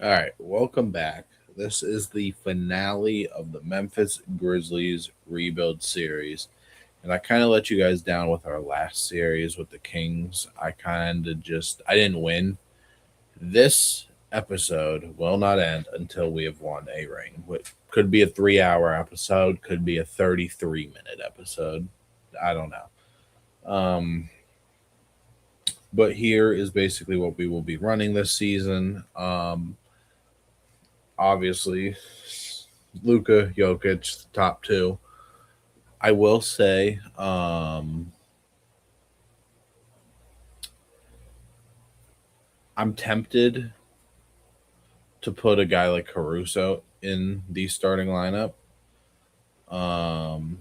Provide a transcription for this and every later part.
All right, welcome back. This is the finale of the Memphis Grizzlies rebuild series. And I kind of let you guys down with our last series with the Kings. I didn't win. This episode will not end until we have won a ring. What could be a 3 hour episode, could be a 33-minute episode. I don't know. But here is basically what we will be running this season. Obviously, Luka, Jokic, top two. I will say, I'm tempted to put a guy like Caruso in the starting lineup, um,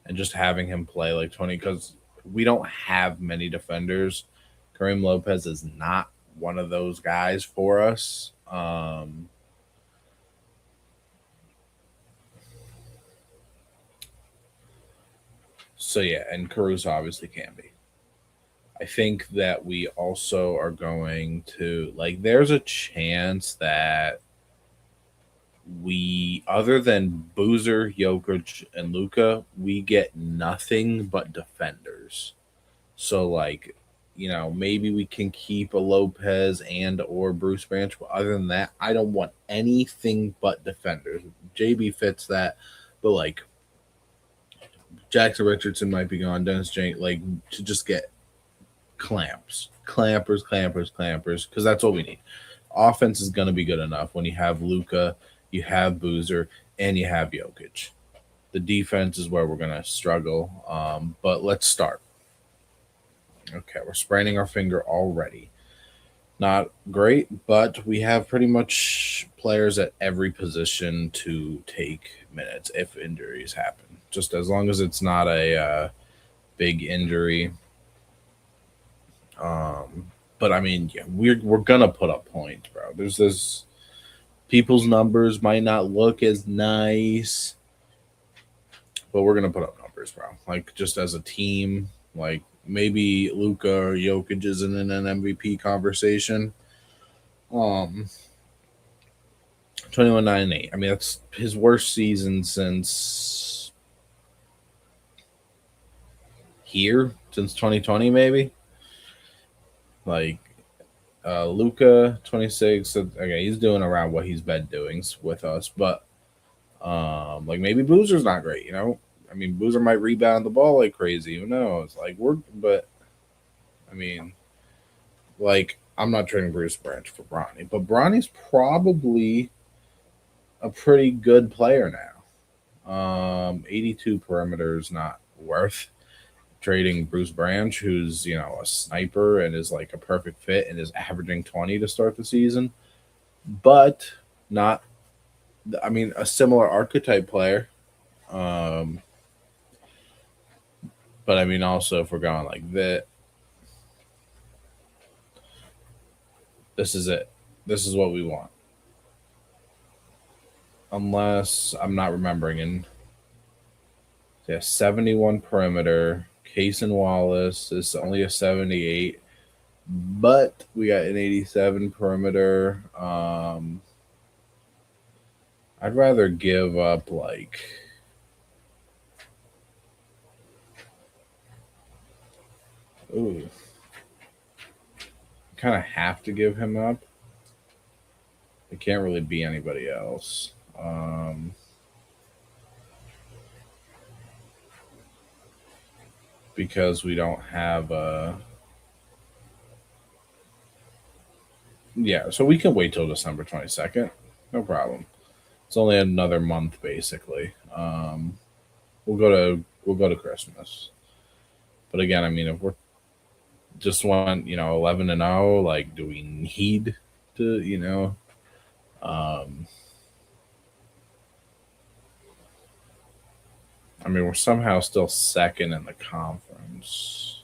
and just having him play like 20 because we don't have many defenders. Kareem Lopez is not one of those guys for us. So yeah, and Caruso obviously can be. I think that we also are going to there's a chance that other than Boozer, Jokic, and Luca, we get nothing but defenders. So maybe we can keep a Lopez and or Bruce Branch, but other than that, I don't want anything but defenders. JB fits that, but Jackson Richardson might be gone. Dennis Jank, to just get clampers, because that's what we need. Offense is going to be good enough when you have Luca, you have Boozer, and you have Jokic. The defense is where we're going to struggle. But let's start. Okay, we're spraining our finger already. Not great, but we have pretty much players at every position to take minutes if injuries happen. Just as long as it's not a big injury. But I mean, yeah, we're gonna put up points, bro. There's this people's numbers might not look as nice, but we're gonna put up numbers, bro. Like just as a team, maybe Luca or Jokic isn't in an MVP conversation. Um, 21-9-8. I mean, that's his worst season since 2020, maybe. Like Luca 26. Okay, he's doing around what he's been doing with us, but maybe Boozer's not great. I mean, Boozer might rebound the ball like crazy. Who knows? But I mean, I'm not trading Bruce Branch for Bronny, but Bronny's probably a pretty good player now. 82 perimeter is not worth trading Bruce Branch, who's a sniper and is like a perfect fit and is averaging 20 to start the season, but not. I mean, a similar archetype player. Um, but I mean, also if we're going like that, this is it. This is what we want. Unless I'm not remembering, and yeah, 71 perimeter. Case and Wallace is only a 78, but we got an 87 perimeter. I'd rather give up ooh, kind of have to give him up. It can't really be anybody else. Because we don't have a. Yeah, so we can wait till December 22nd. No problem. It's only another month basically. We'll go to we'll go to Christmas. But again, I mean, if we're just went 11-0, do we need to Um, I mean, we're somehow still second in the conference.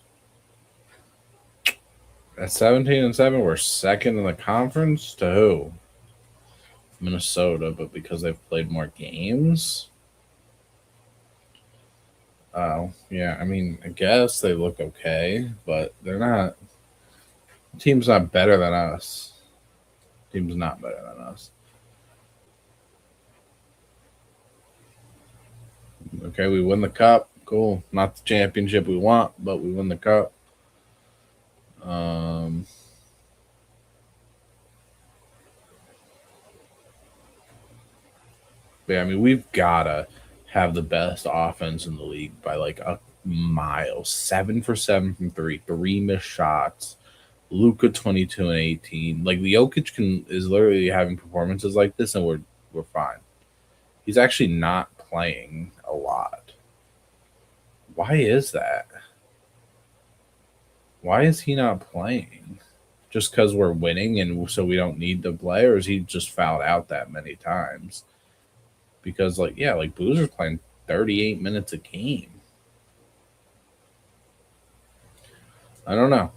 At 17-7, we're second in the conference to who? Minnesota, but because they've played more games. Oh, yeah. I mean, I guess they look okay, but they're not. The team's not better than us. Team's not better than us. Okay, we win the cup. Cool. Not the championship we want, but we win the cup. Um, yeah, I mean, we've gotta have the best offense in the league by like a mile. 7 for 7 from three missed shots. Luca 22 and 18. Like the Jokic is literally having performances like this, and we're fine. He's actually not playing a lot. Why is that? Why is he not playing? Just because we're winning and so we don't need to play, or is he just fouled out that many times? Because like yeah, like Boozer's playing 38 minutes a game. I don't know.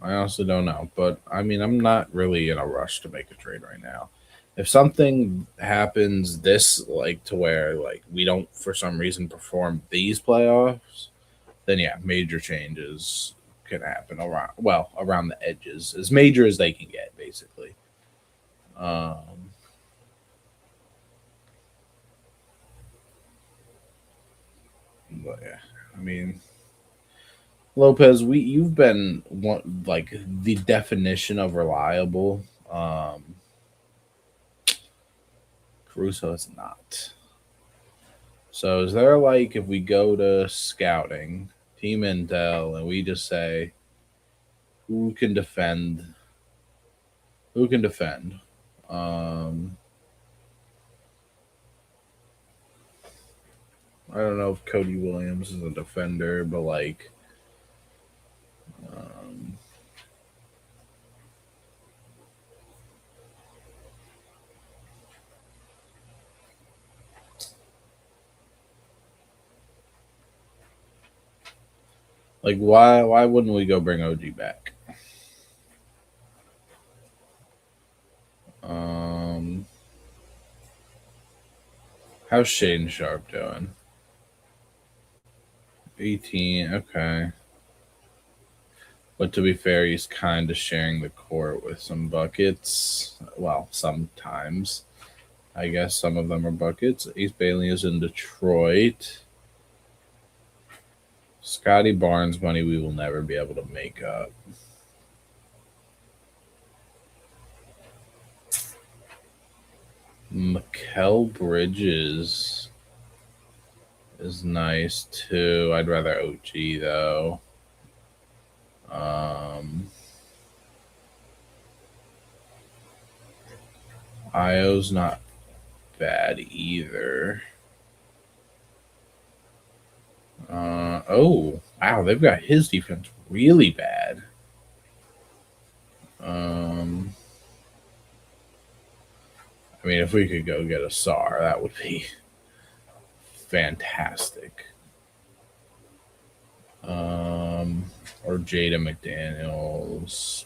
I honestly don't know. But I mean, I'm not really in a rush to make a trade right now. If something happens this like to where like we don't for some reason perform these playoffs, then yeah, major changes can happen around the edges, as major as they can get, basically. Um, but yeah, I mean, Lopez, you've been like the definition of reliable. Caruso is not. So is there like if we go to scouting, team intel, and we just say who can defend? Who can defend? Um, I don't know if Cody Williams is a defender, but um, like why wouldn't we go bring OG back? Um, how's Shane Sharp doing? 18. Okay. But to be fair, he's kind of sharing the court with some buckets. Well, sometimes. I guess some of them are buckets. Ace Bailey is in Detroit. Scotty Barnes money we will never be able to make up. Mikal Bridges is nice too. I'd rather OG though. Io's not bad either. Oh, wow, they've got his defense really bad. I mean, if we could go get a SAR, that would be fantastic. Or Jada McDaniels.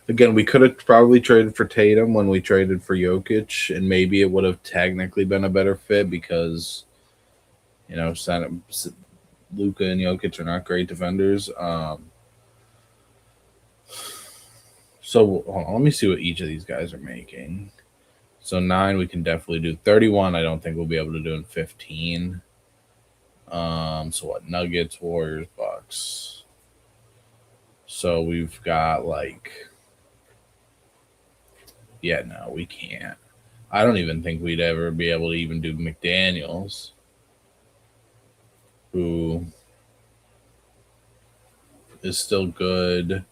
Again, we could have probably traded for Tatum when we traded for Jokic, and maybe it would have technically been a better fit because, you know, Luka and Jokic are not great defenders. So hold on, let me see what each of these guys are making. So 9 we can definitely do. 31 I don't think we'll be able to do in 15. So what? Nuggets, Warriors, Bucks. So we've got like, yeah, no, we can't. I don't even think we'd ever be able to even do McDaniels, who is still good.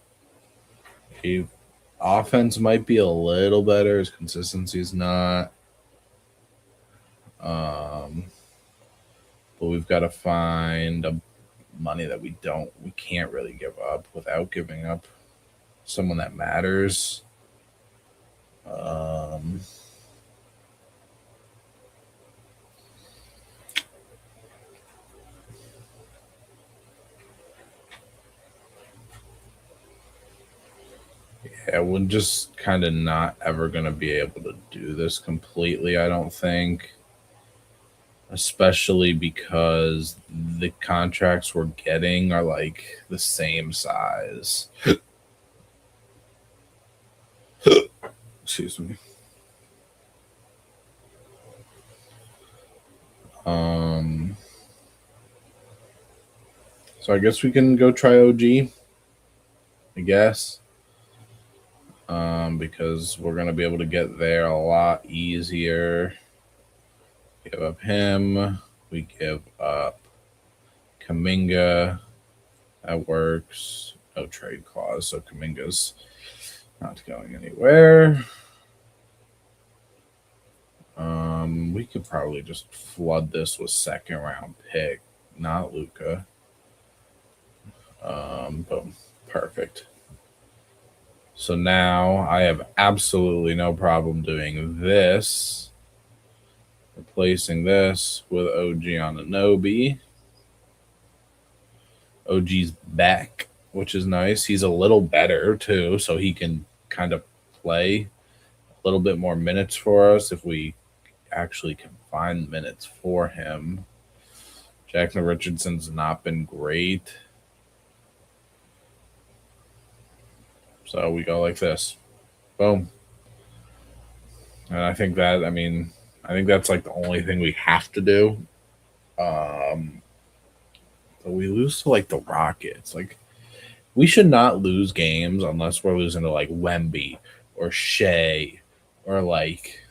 He offense might be a little better. His consistency is not. But we've got to find a money that we can't really give up without giving up someone that matters. Yeah, we're just kind of not ever going to be able to do this completely, I don't think. especially because the contracts we're getting are like the same size. Excuse me. Um, so I guess we can go try OG. I guess. Because we're gonna be able to get there a lot easier. Give up him. We give up Kaminga. That works. No trade clause, so Kaminga's not going anywhere. We could probably just flood this with second round pick, not Luca. Boom. Perfect. So now I have absolutely no problem doing this. Replacing this with OG on Anobi. OG's back, which is nice. He's a little better too, so he can kind of play a little bit more minutes for us if we actually can find minutes for him. Jackson Richardson's not been great. So we go like this. Boom. And I think that's like the only thing we have to do. So we lose to like the Rockets. Like we should not lose games unless we're losing to like Wemby or Shea or like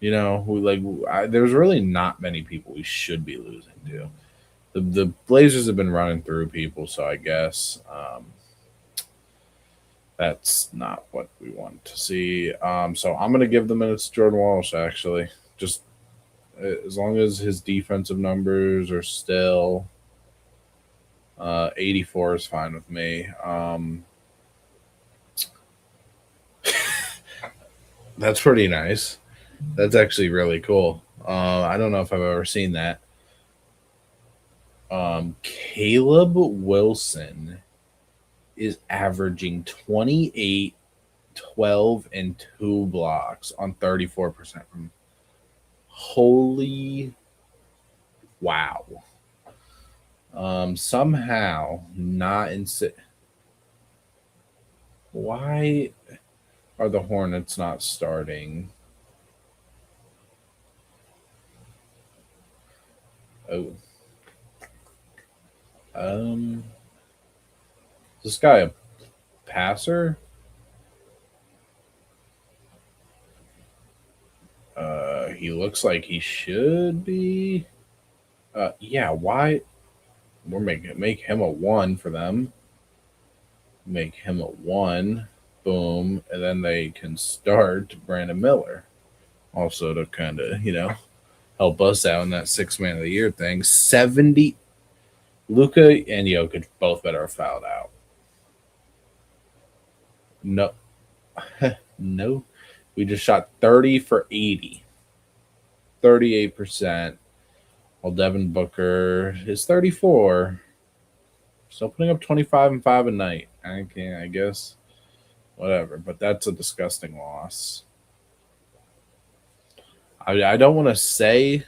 there's really not many people we should be losing to. The Blazers have been running through people, so I guess that's not what we want to see. So I'm gonna give the minutes to Jordan Walsh actually, just as long as his defensive numbers are still 84 is fine with me. That's pretty nice. That's actually really cool. I don't know if I've ever seen that. Caleb Wilson is averaging 28, 12, and 2 blocks on 34% from. Holy wow. Somehow not in. Why are the Hornets not starting? Oh. Is this guy a passer? He looks like he should be. Yeah, why? We're make him a 1 for them. Make him a 1. Boom. And then they can start Brandon Miller. Also to kind of, help us out in that 6 man of the year thing. 70. Luka and Jokic both better have fouled out. No. No. We just shot 30 for 80. 38%. While Devin Booker is 34. Still putting up 25 and 5 a night. I guess. Whatever. But that's a disgusting loss. I don't want to say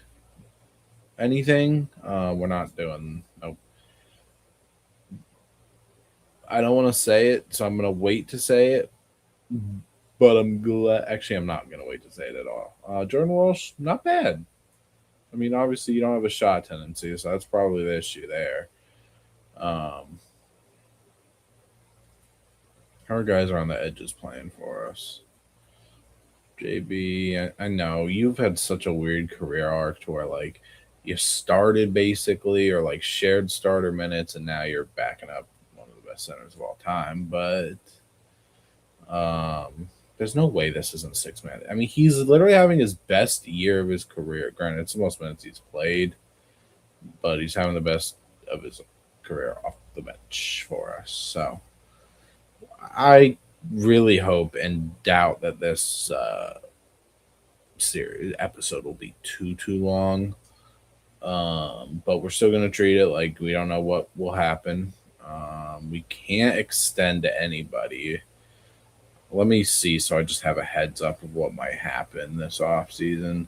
anything. We're not doing. Nope. I don't want to say it, so I'm going to wait to say it. But I'm glad. Actually, I'm not going to wait to say it at all. Jordan Walsh, not bad. I mean, obviously, you don't have a shot tendency, so that's probably the issue there. Our guys are on the edges playing for us. JB, I know you've had such a weird career arc to where like you started basically or like shared starter minutes, and now you're backing up one of the best centers of all time. But there's no way this isn't 6 man. I mean, he's literally having his best year of his career. Granted, it's the most minutes he's played, but he's having the best of his career off the bench for us. So I really hope and doubt that this series episode will be too long. But we're still gonna treat it like we don't know what will happen. We can't extend to anybody. Let me see, so I just have a heads up of what might happen this off season.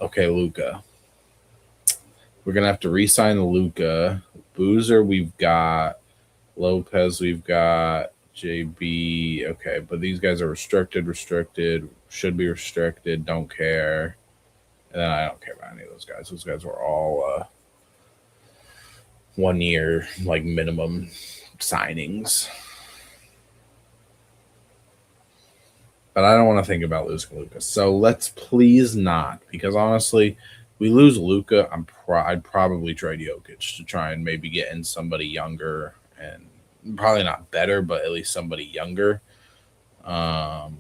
Okay, Luca. We're gonna have to re-sign the Luca. Boozer, we've got Lopez, we've got JB. Okay, but these guys are restricted, should be restricted, don't care. And then I don't care about any of those guys. Those guys were all 1 year like minimum signings. But I don't want to think about losing Luca. So let's please not, because honestly, we lose Luca, I'd probably trade Jokic to try and maybe get in somebody younger and probably not better, but at least somebody younger. We're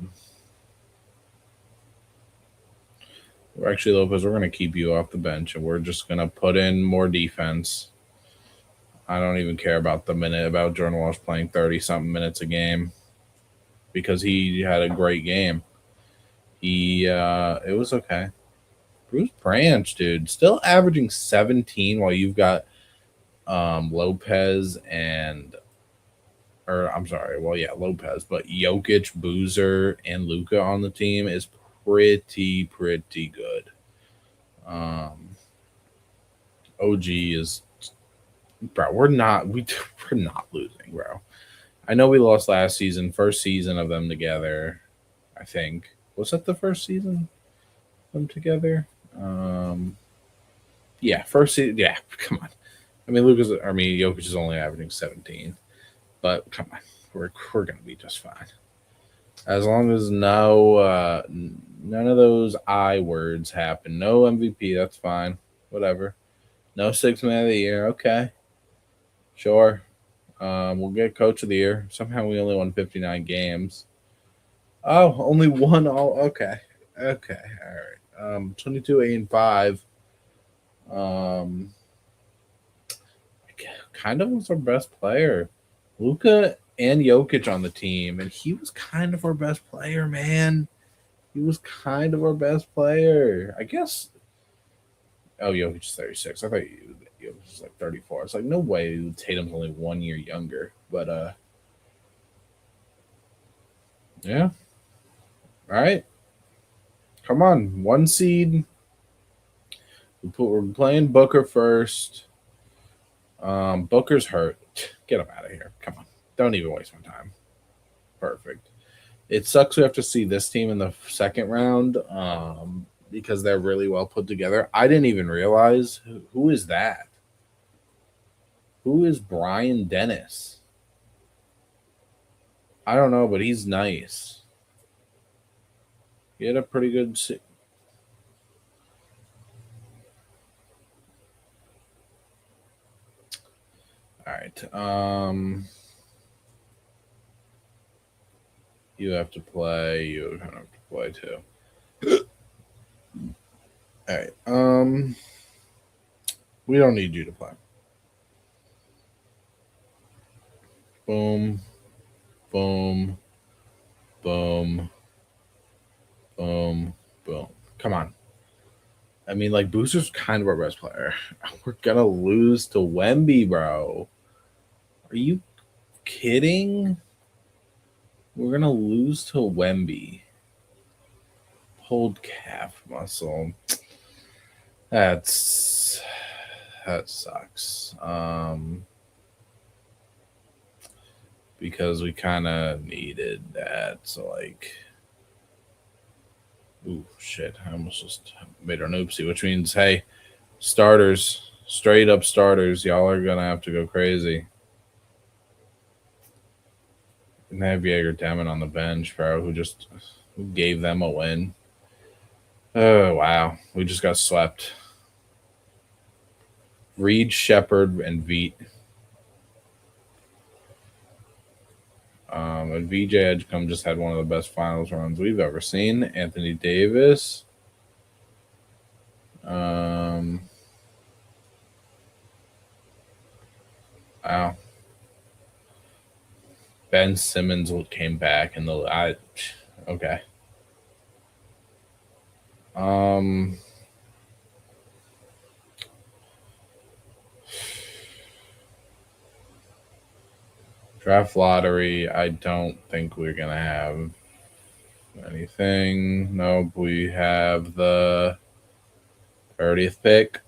actually, Lopez, we're going to keep you off the bench and we're just going to put in more defense. I don't even care about Jordan Walsh playing 30 something minutes a game because he had a great game. It was okay. Bruce Branch, dude, still averaging 17 while you've got Lopez Lopez, but Jokic, Boozer, and Luca on the team is pretty good. OG is, bro. We're not losing, bro. I know we lost last season, first season of them together. I think was that the first season of them together. Yeah, first season. Yeah, come on. I mean, Jokic is only averaging 17, but come on, we're gonna be just fine. As long as none of those I words happen. No MVP, that's fine. Whatever. No 6 man of the year. Okay. Sure. We'll get coach of the year. Somehow we only won 59 games. Oh, only one all okay. Okay. All right. 22-8-5. Kind of was our best player. Luca and Jokic on the team, and he was kind of our best player, man. He was kind of our best player. I guess. Oh, Jokic is 36. I thought Jokic was like 34. It's like, no way Tatum's only 1 year younger. But, yeah. All right. Come on. 1 seed. We're playing Booker first. Booker's hurt. Get him out of here. Come on. Don't even waste my time. Perfect. It sucks we have to see this team in the second round because they're really well put together. I didn't even realize who is that? Who is Brian Dennis? I don't know, but he's nice. He had a pretty good. All right. You have to play. You have to play too. All right. We don't need you to play. Boom. Boom. Boom. Boom. Boom. Come on. I mean, like, Booster's kind of our best player. We're gonna lose to Wemby, bro. Are you kidding? We're gonna lose to Wemby. Pulled calf muscle. That sucks. Because we kind of needed that. So like, ooh, shit! I almost just made an oopsie. Which means, hey, starters, straight up starters, y'all are gonna have to go crazy. And they have Jaeger Demon on the bench, bro, who gave them a win. Oh wow, we just got swept. Reed, Shepard, and Veet. And VJ Edgecombe just had one of the best finals runs we've ever seen. Anthony Davis. Wow. Ben Simmons came back in okay. Draft lottery. I don't think we're gonna have anything. Nope. We have the 30th pick.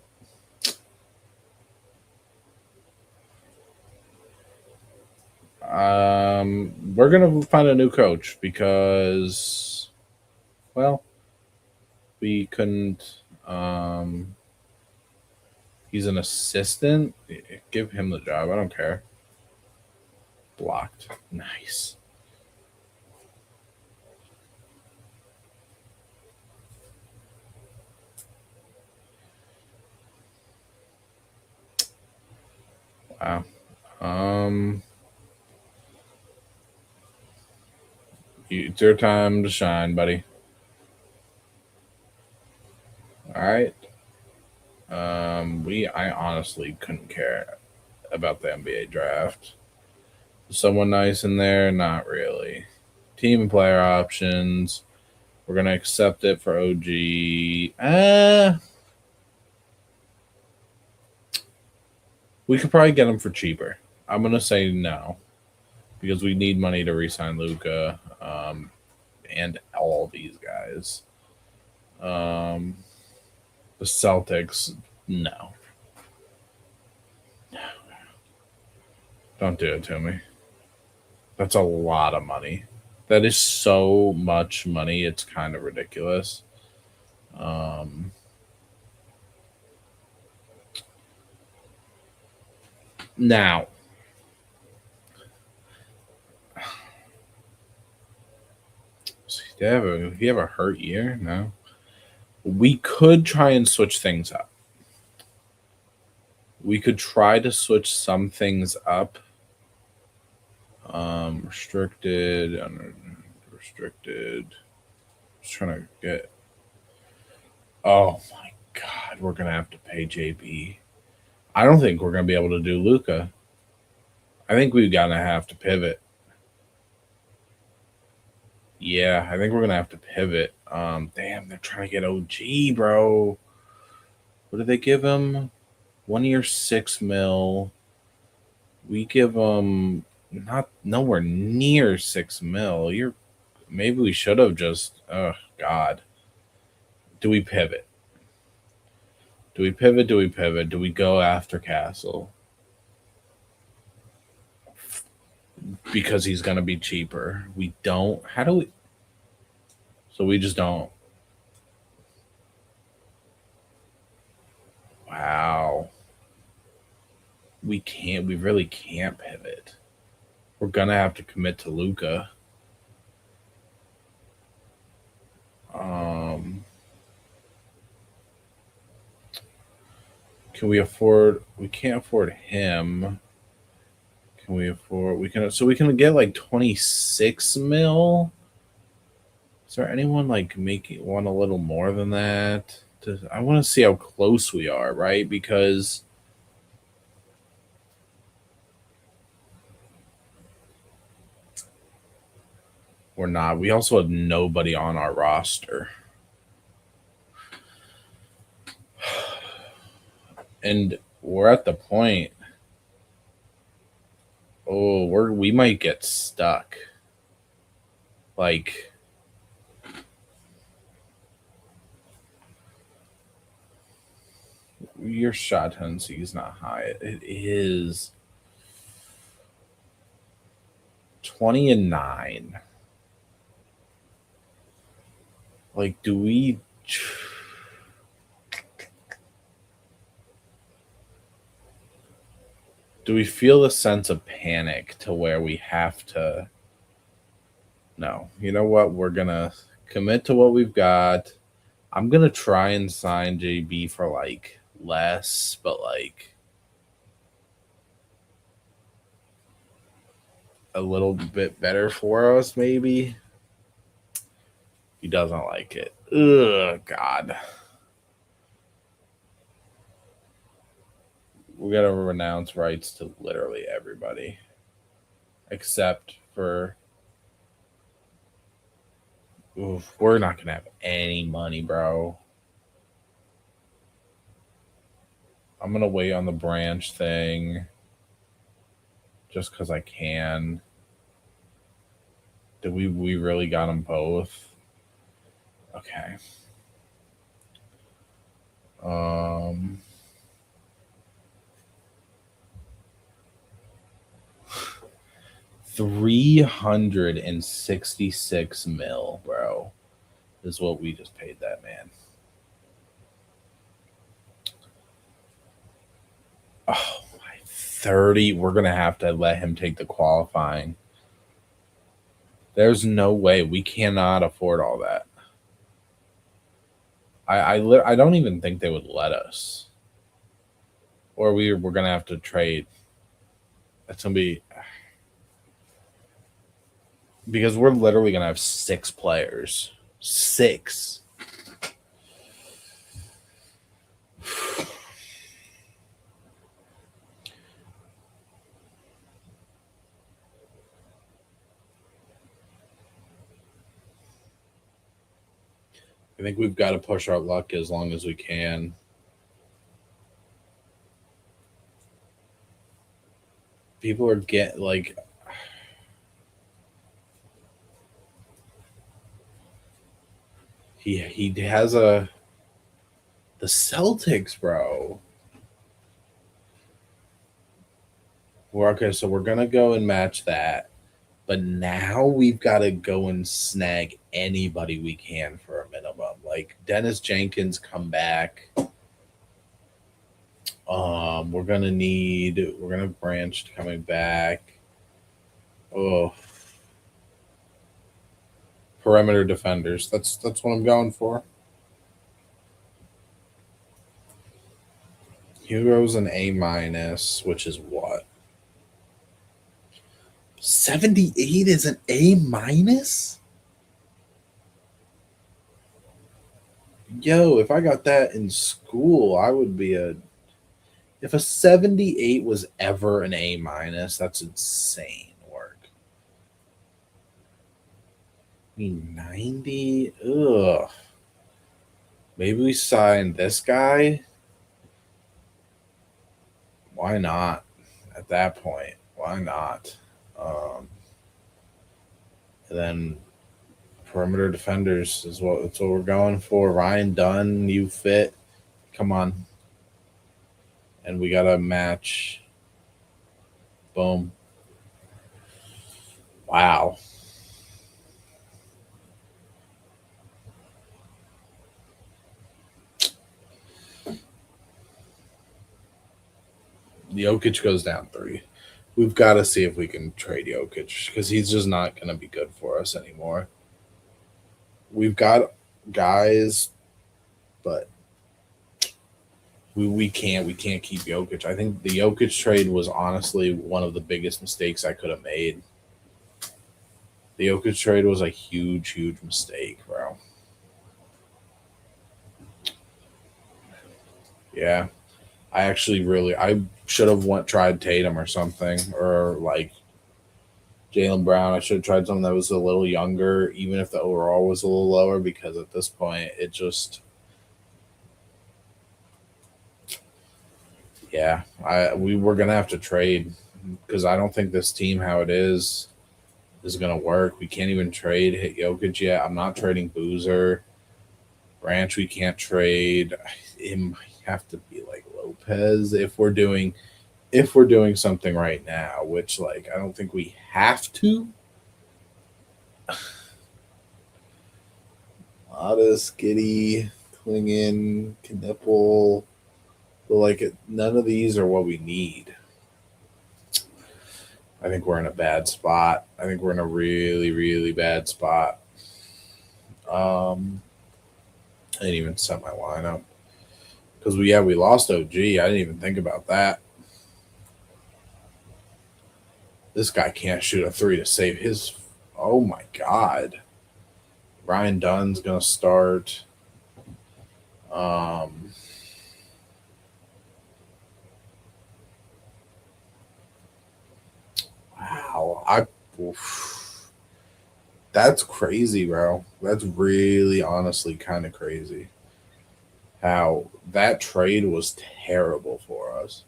We're gonna find a new coach because, well, we couldn't. He's an assistant. Give him the job. I don't care. Blocked. Nice. Wow. It's your time to shine, buddy. All right. I honestly couldn't care about the NBA draft. Someone nice in there? Not really. Team and player options. We're gonna accept it for OG. We could probably get him for cheaper. I'm gonna say no because we need money to re-sign Luca and all these guys. The Celtics, no. Don't do it to me. That's a lot of money. That is so much money. It's kind of ridiculous. Now, do you have a hurt year? No. We could try and switch things up. We could try to switch some things up. Restricted, restricted. Just trying to get. Oh my god, we're gonna have to pay JB. I don't think we're gonna be able to do Luca. I think we're gonna have to pivot. Yeah, I think we're gonna have to pivot. Damn, they're trying to get OG, bro. What did they give him? 1 year, 6 mil. We give him not nowhere near 6 mil. Maybe we should have just. Oh God. Do we pivot? Do we pivot? Do we pivot? Do we go after Castle? Because he's gonna be cheaper. We don't. How do we? So we just don't. Wow. We can't. We really can't pivot. We're gonna have to commit to Luca. Can we afford? We can't afford him. Can we afford? We can. So we can get like 26 mil. Is there anyone like making one a little more than that? I want to see how close we are, right? Because we're not. We also have nobody on our roster. And we're at the point. Oh, we might get stuck. Like your shot tendency is not high. It is 20-9. Like, do we? Do we feel a sense of panic to where we have to? No. You know what? We're gonna commit to what we've got. I'm gonna try and sign JB for like less, but like a little bit better for us, maybe. He doesn't like it. Ugh, God. We gotta renounce rights to literally everybody, except for. Oof, we're not gonna have any money, bro. I'm gonna wait on the branch thing, just because I can. Did we really got them both? Okay. Um, 366 mil, bro, is what we just paid that man. Oh my 30. We're gonna have to let him take the qualifying. There's no way. We cannot afford all that. I don't even think they would let us. Or we're gonna have to trade. It's gonna be because we're literally gonna have 6 players. 6. I think we've got to push our luck as long as we can. People are getting like he has the Celtics, bro. We're okay, so we're gonna go and match that. But now we've got to go and snag anybody we can for a minimum. Like Dennis Jenkins come back. We're gonna Branch coming back. Oh, perimeter defenders. That's what I'm going for. Hugo's an A minus, which is what? 78 is an A minus? Yo, if I got that in school, I would be a. If a 78 was ever an A minus, that's insane work. I mean, 90? Ugh. Maybe we sign this guy? Why not? At that point, why not? And then perimeter defenders is that's what we're going for. Ryan Dunn, you fit. Come on. And we gotta match. Boom. Wow. Jokic goes down 3. We've got to see if we can trade Jokic because he's just not going to be good for us anymore. We've got guys, but we can't keep Jokic. I think the Jokic trade was honestly one of the biggest mistakes I could have made. The Jokic trade was a huge mistake, bro. Yeah, I should have tried Tatum or something, or like Jaylen Brown. I should have tried something that was a little younger, even if the overall was a little lower, because at this point, it just, yeah, we were gonna have to trade because I don't think this team, how it is gonna work. We can't even trade hit Jokic yet. I'm not trading Boozer. Branch, we can't trade. It might have to be like Lopez if we're doing something right now, which like I don't think we have to. Modest, Giddy, Klingon, Knipple, but like none of these are what we need. I think we're in a bad spot. I think we're in a really bad spot. I didn't even set my lineup because we lost OG. I didn't even think about that. This guy can't shoot a 3 to save his. Oh my god. Ryan Dunn's gonna start. Wow, that's crazy, bro. That's really honestly kind of crazy. How that trade was terrible for us.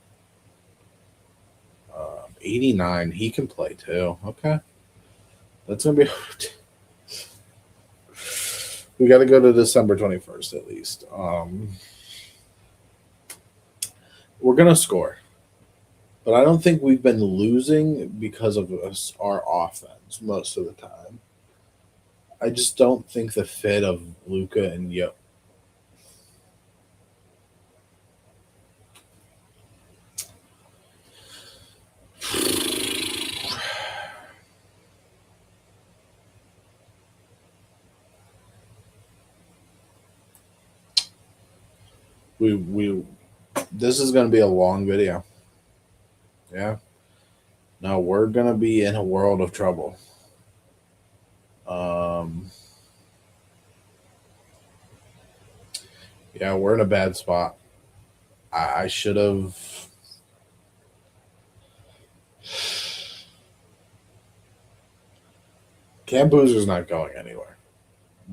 89, he can play too. Okay, that's gonna be. We got to go to December 21st at least. We're gonna score, but I don't think we've been losing because of our offense most of the time. I just don't think the fit of Luca and we this is gonna be a long video. Yeah. No, we're gonna be in a world of trouble. Um, yeah, we're in a bad spot. I should have. Cam Boozer's not going anywhere.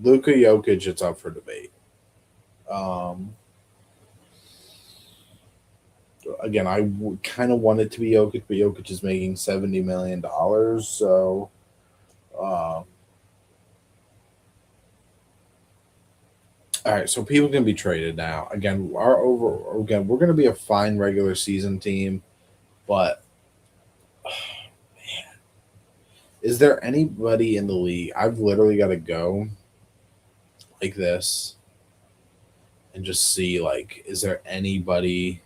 Luka Jokic, it's up for debate. Um, again, kind of want it to be Jokic, but Jokic is making $70 million, so. Uh, all right, so people can be traded now. Again, we're going to be a fine regular season team, but is there anybody in the league? I've literally got to go like this and just see, like, is there anybody?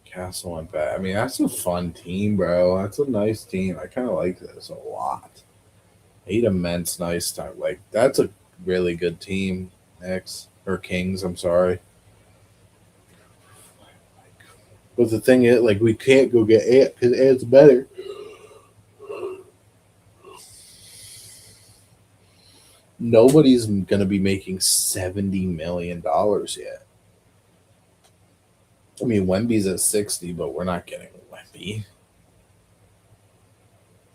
Castle went back. I mean, that's a fun team, bro. That's a nice team. I kind of like this a lot. 8 immense nice time. Like, that's a really good team. X or Kings, I'm sorry. But the thing is, like, we can't go get Ant because Ant's better. Nobody's going to be making $70 million yet. I mean, Wemby's at 60, but we're not getting Wemby.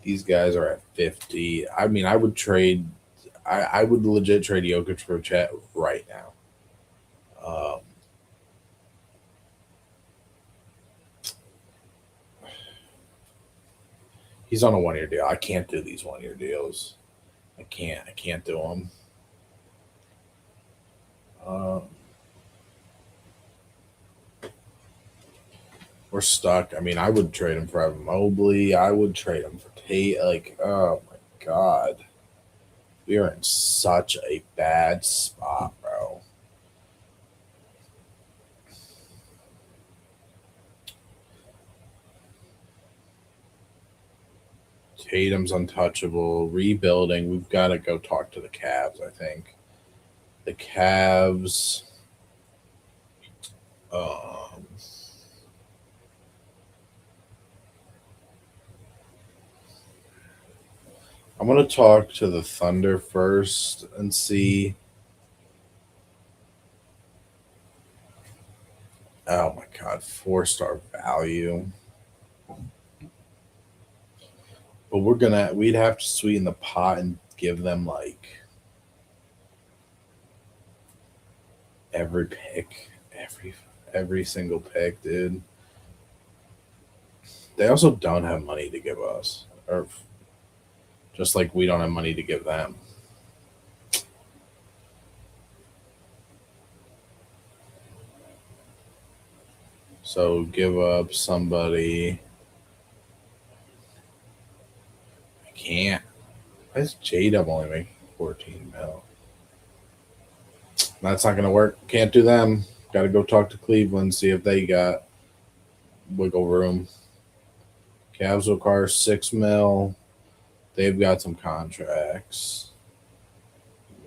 These guys are at 50. I mean, I would trade. I would legit trade Jokic for Chet right now. He's on a 1 year deal. I can't do these 1 year deals. I can't. I can't do them. We're stuck. I mean, I would trade him for Evan Mobley. I would trade him for Tate. Like, oh my god, we are in such a bad spot, bro. Tatum's untouchable. Rebuilding. We've got to go talk to the Cavs. I think the Cavs. I'm gonna talk to the Thunder first and see. Oh my god, 4-star value. But we'd have to sweeten the pot and give them like every pick, every single pick, dude. They also don't have money to give us, or just like we don't have money to give them. So give up somebody. I can't. Why is J-Dub only making 14 mil? That's not going to work. Can't do them. Got to go talk to Cleveland, see if they got wiggle room. Cavs will require 6 mil. They've got some contracts.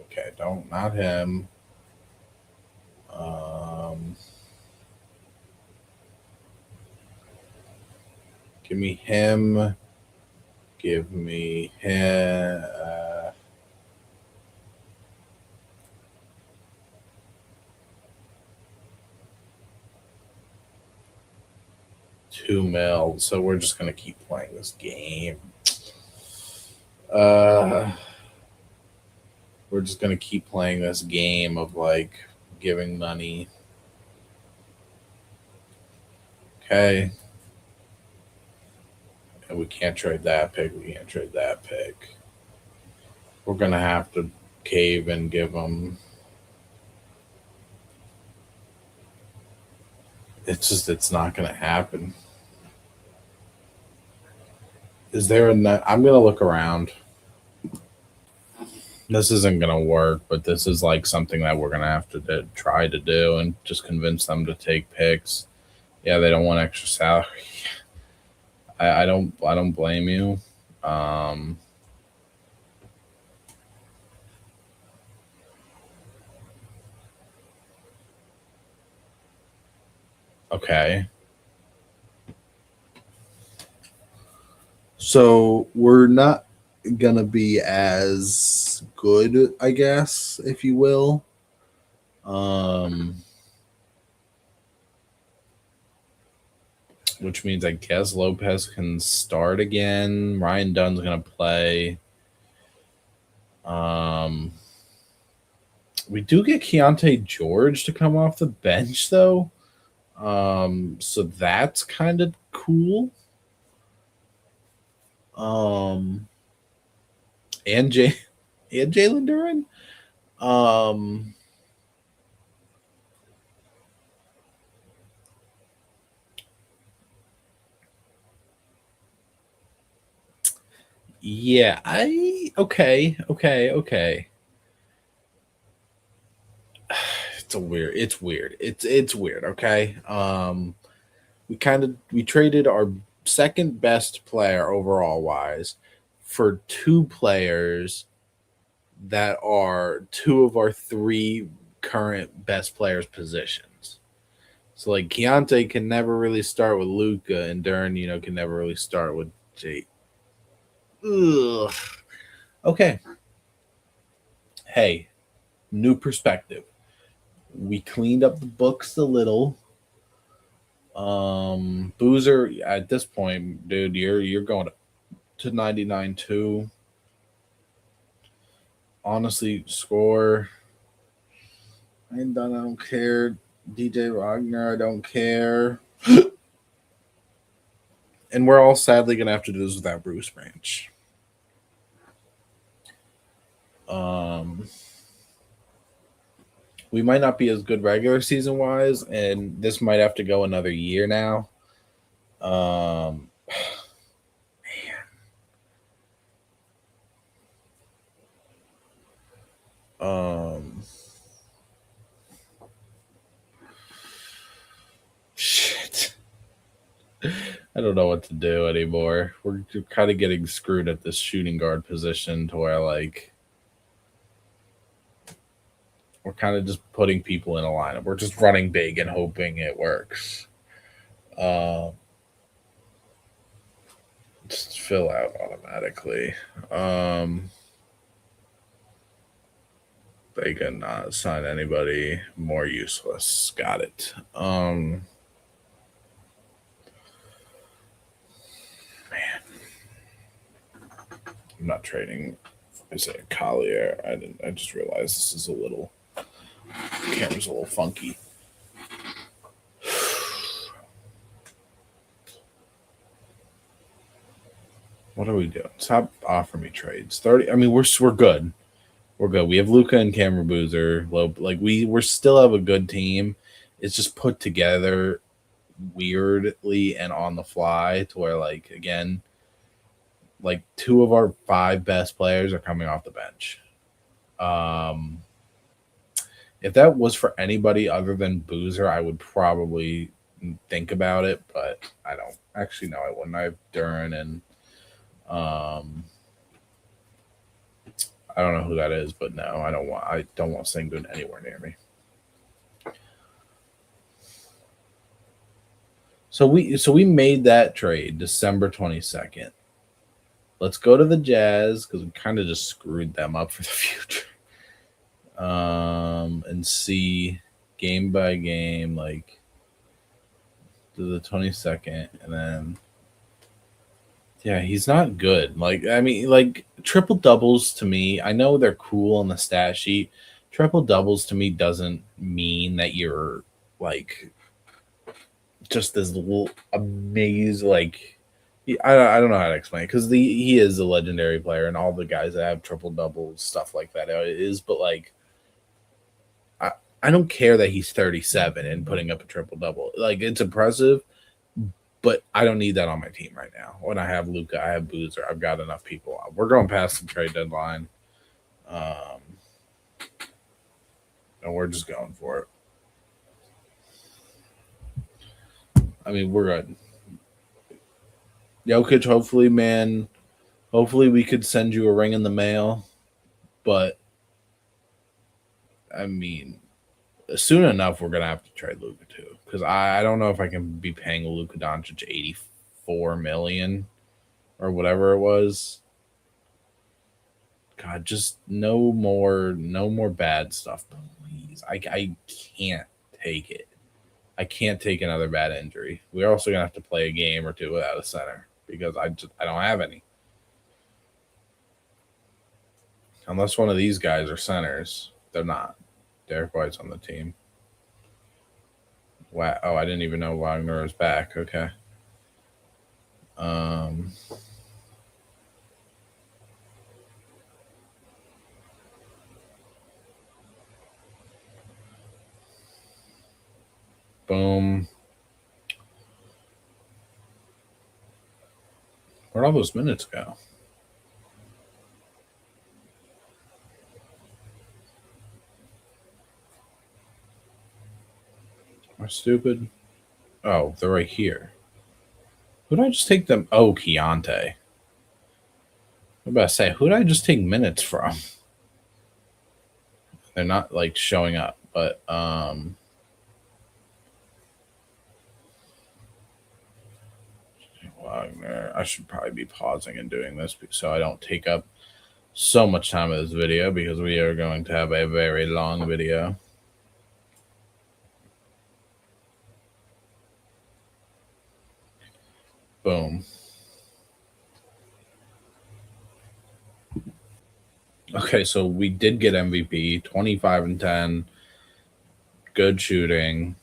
Okay, not him. Give me him. Give me him. 2 mil. So we're just gonna keep playing this game. We're just gonna keep playing this game of like giving money. Okay. And we can't trade that pick. We can't trade that pick. We're gonna have to cave and give them. it's not gonna happen. Is there a? I'm gonna look around. This isn't gonna work, but this is like something that we're gonna have to try to do and just convince them to take picks. Yeah, they don't want extra salary. I don't blame you. Um, okay. So we're not gonna be as good, I guess, if you will. Um, which means I guess Lopez can start again. Ryan Dunn's gonna play. Um, we do get Keontae George to come off the bench though. So that's kind of cool. Um, and Jalen Duran. Um, yeah, okay. It's weird. It's weird. Okay. We traded our second best player overall wise for two players that are two of our three current best players positions. So like Keontae can never really start with Luca, and Duran, can never really start with Jay. Ugh. Okay. Hey, new perspective. We cleaned up the books a little. Boozer at this point, dude, you're going to 99 too. Honestly, score. I ain't done. I don't care. DJ Wagner, I don't care. And we're all sadly gonna have to do this without Bruce Branch. Um, we might not be as good regular season wise, and this might have to go another year now. Um, um, shit. I don't know what to do anymore. We're kind of getting screwed at this shooting guard position to where like we're kind of just putting people in a lineup. We're just running big and hoping it works. Uh, just fill out automatically. They cannot sign anybody more useless. Got it. Man, I'm not trading. I say Collier. I didn't. I just realized this is a little. The camera's a little funky. What are we doing? Stop offering me trades. 30. I mean, we're good. We're good. We have Luca and Cameron Boozer. Like we still have a good team. It's just put together weirdly and on the fly to where like again, like two of our five best players are coming off the bench. Um, if that was for anybody other than Boozer, I would probably think about it, but I don't. Actually, no, I wouldn't. I have Duran and um, I don't know who that is, but no, I don't want Sengun anywhere near me. So we made that trade December 22nd. Let's go to the Jazz because we kind of just screwed them up for the future. And see game by game, like to the 22nd, and then yeah, he's not good. Like I mean, like triple doubles to me, I know they're cool on the stat sheet. Triple doubles to me doesn't mean that you're like just this little amazing like I don't know how to explain it because he is a legendary player and all the guys that have triple doubles stuff like that it is, but like I I don't care that he's 37 and putting up a triple double. Like, it's impressive, but I don't need that on my team right now. When I have Luka, I have Boozer, I've got enough people. We're going past the trade deadline, and we're just going for it. I mean, we're good. Jokic, hopefully, man. Hopefully, we could send you a ring in the mail, but I mean, soon enough, we're gonna have to trade Luka too, because I don't know if I can be paying Luka Doncic $84 million or whatever it was. God, just no more bad stuff, please. I can't take it. I can't take another bad injury. We're also gonna have to play a game or two without a center because I don't have any. Unless one of these guys are centers, they're not. Derek White's on the team. Wow! Oh, I didn't even know Wagner was back. Okay. Boom. Where'd all those minutes go? Am I stupid? Oh, they're right here. Who did I just take them? Oh, Keontae. I'm about to say, who did I just take minutes from? They're not like showing up, but Wagner. I should probably be pausing and doing this so I don't take up so much time of this video because we are going to have a very long video. Boom. Okay, so we did get MVP, 25 and 10. Good shooting.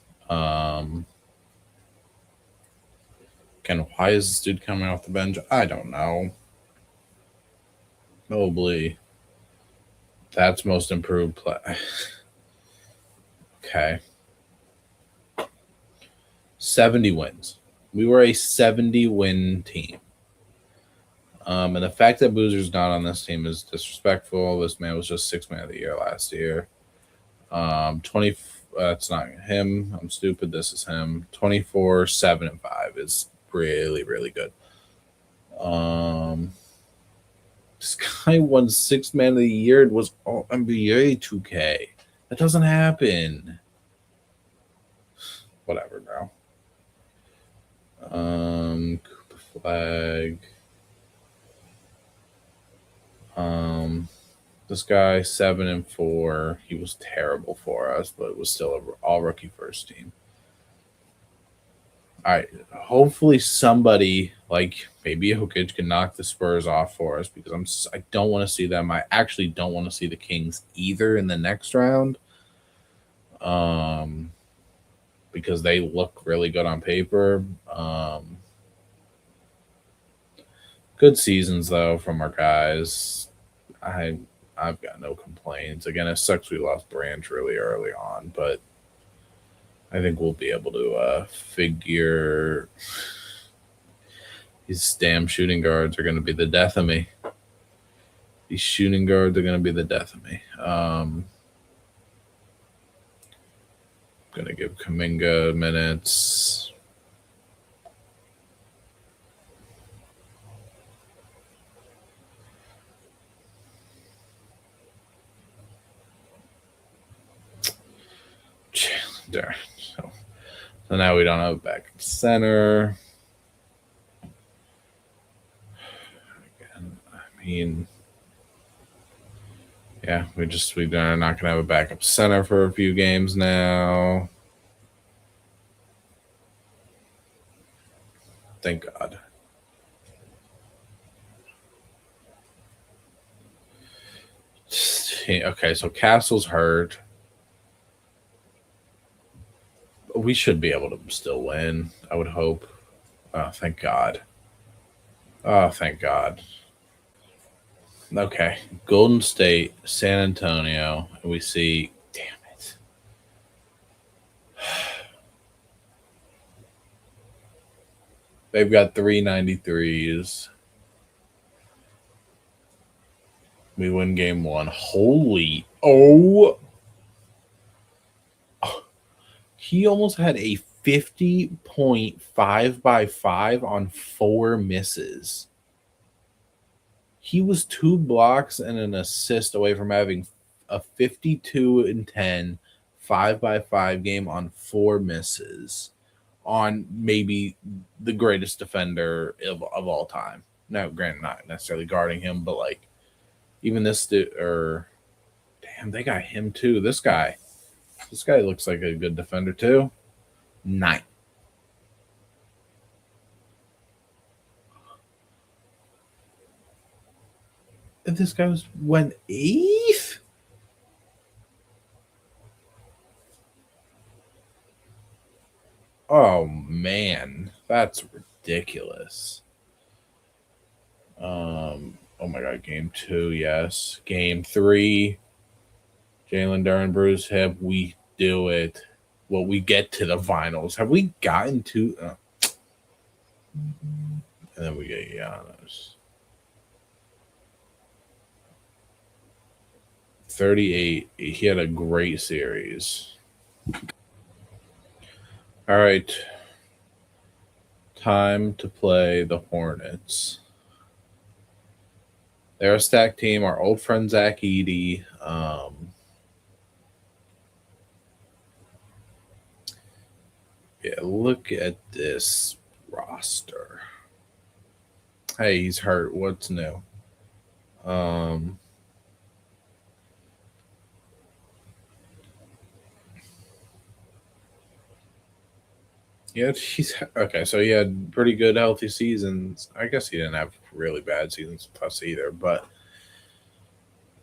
Why is this dude coming off the bench? I don't know. Mobley. That's most improved play. Okay. 70 wins. We were a 70-win team. And the fact that Boozer's not on this team is disrespectful. This man was just 6th man of the year last year. 20. That's not him. I'm stupid. This is him. 24, 7 and 5 is really, really good. This guy won 6th man of the year. It was all NBA 2K. That doesn't happen. Whatever, bro. Cooper Flag. This guy 7 and 4. He was terrible for us, but it was still an all rookie first team. All right. Hopefully somebody like maybe Jokic can knock the Spurs off for us because I don't want to see them. I actually don't want to see the Kings either in the next round. Because they look really good on paper. Good seasons though from our guys. I've got no complaints. Again, it sucks we lost Branch really early on, but I think we'll be able to figure. These damn shooting guards are going to be the death of me. These shooting guards are going to be the death of me. Going to give Kuminga minutes. There. So now we don't have a backup center. Again, I mean, yeah, we're not gonna have a backup center for a few games now. Thank God. Okay, so Castle's hurt. We should be able to still win, I would hope. Oh, thank God. Oh, thank God. Okay. Golden State, San Antonio, and we see, damn it. They've got 393s. We win game one. Holy. Oh. He almost had a 50-point 5x5 on 4 misses. He was 2 blocks and an assist away from having a 52-10 5x5 game on 4 misses on maybe the greatest defender of all time. Now, granted, not necessarily guarding him, but like even this or damn, they got him too. This guy looks like a good defender too. 9. This guy went 8th. Oh man, that's ridiculous. Oh my god, game 2, yes. Game 3, Jalen Duren bruised hip. We do it. Well, we get to the finals. Have we gotten to? And then we get Giannis. 38. He had a great series. All right. Time to play the Hornets. They're a stacked team. Our old friend Zach Edey. Yeah, look at this roster. Hey, he's hurt. What's new? Yeah, he's okay. So he had pretty good, healthy seasons. I guess he didn't have really bad seasons plus either, but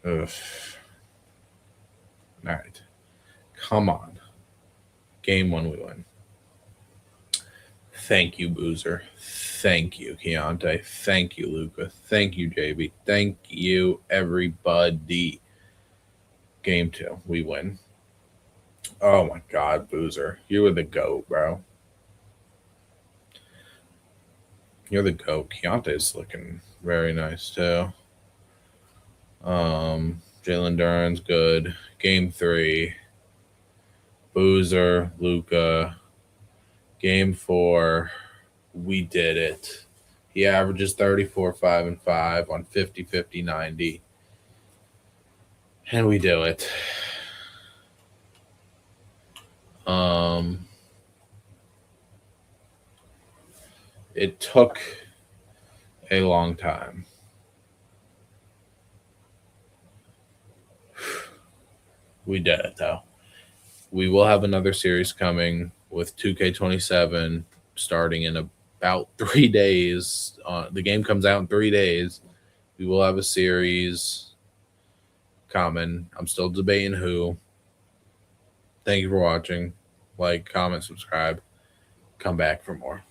ugh. All right, come on. Game 1 we win. Thank you, Boozer. Thank you, Keontae. Thank you, Luca. Thank you, JB. Thank you, everybody. Game 2 we win. Oh my God, Boozer, you were the GOAT, bro. You're the GOAT. Keontae's looking very nice too. Jalen Duren's good. Game 3. Boozer, Luca. Game 4. We did it. He averages 34, 5, and 5 on 50, 50, 90. And we do it. It took a long time. We did it though. We will have another series coming with 2K27 starting in about 3 days. The game comes out in 3 days. We will have a series coming. I'm still debating who. Thank you for watching. Like, comment, subscribe. Come back for more.